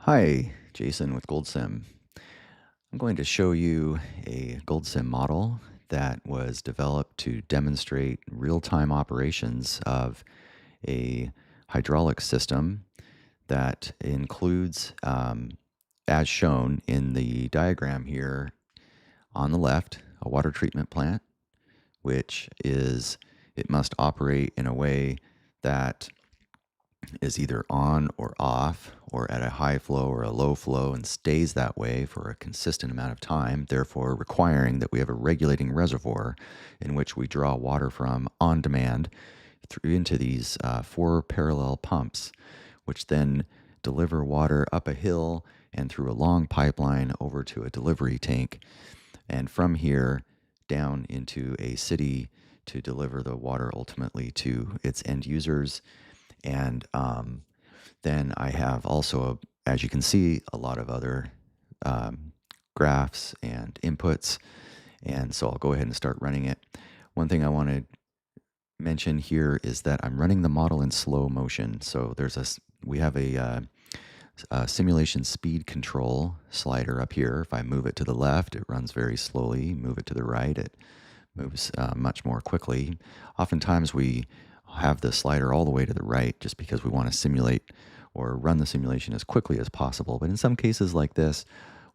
Hi, Jason with GoldSim. I'm going to show you a GoldSim model that was developed to demonstrate real-time operations of a hydraulic system that includes, as shown in the diagram here on the left, a water treatment plant, which is, it must operate in a way that is either on or off or at a high flow or a low flow and stays that way for a consistent amount of time, therefore requiring that we have a regulating reservoir in which we draw water from on demand through into these four parallel pumps, which then deliver water up a hill and through a long pipeline over to a delivery tank, and from here down into a city to deliver the water ultimately to its end users. And then I have also, as you can see, a lot of other um, graphs and inputs. And so I'll go ahead and start running it. One thing I want to mention here is that I'm running the model in slow motion. So we have a simulation speed control slider up here. If I move it to the left, it runs very slowly. Move it to the right, it moves much more quickly. Oftentimes we have the slider all the way to the right just because we want to simulate or run the simulation as quickly as possible. But in some cases like this,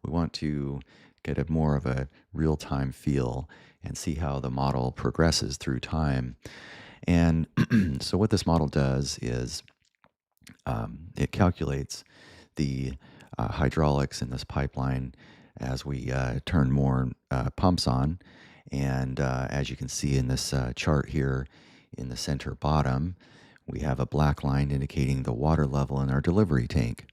we want to get a more of a real-time feel and see how the model progresses through time. And so what this model does is it calculates the hydraulics in this pipeline as we turn more pumps on. And as you can see in this chart here in the center bottom, we have a black line indicating the water level in our delivery tank.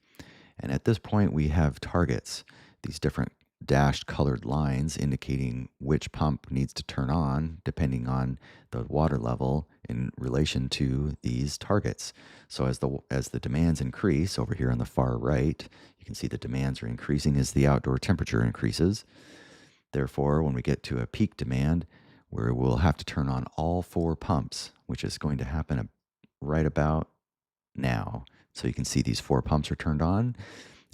And at this point, we have targets, these different dashed colored lines indicating which pump needs to turn on depending on the water level in relation to these targets. So as the demands increase over here on the far right, you can see the demands are increasing as the outdoor temperature increases. Therefore, when we get to a peak demand, where we'll have to turn on all four pumps, which is going to happen right about now. So you can see these four pumps are turned on,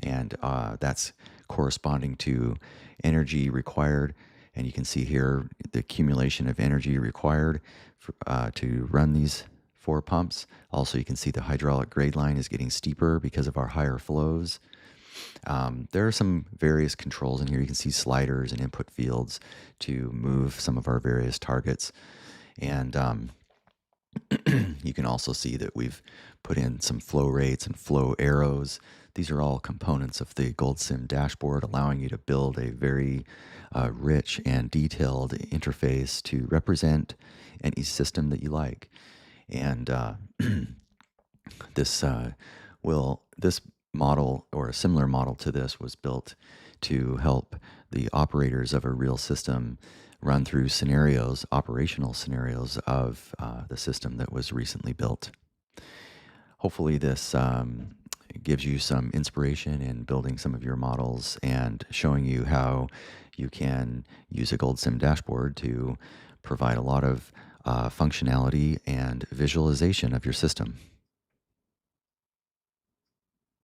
and that's corresponding to energy required. And you can see here the accumulation of energy required to run these four pumps. Also, you can see the hydraulic grade line is getting steeper because of our higher flows. There are some various controls in here. You can see sliders and input fields to move some of our various targets. And you can also see that we've put in some flow rates and flow arrows. These are all components of the GoldSim dashboard, allowing you to build a very rich and detailed interface to represent any system that you like. And this this model or a similar model to this was built to help the operators of a real system run through scenarios, operational scenarios of the system that was recently built. Hopefully this gives you some inspiration in building some of your models and showing you how you can use a GoldSim dashboard to provide a lot of functionality and visualization of your system.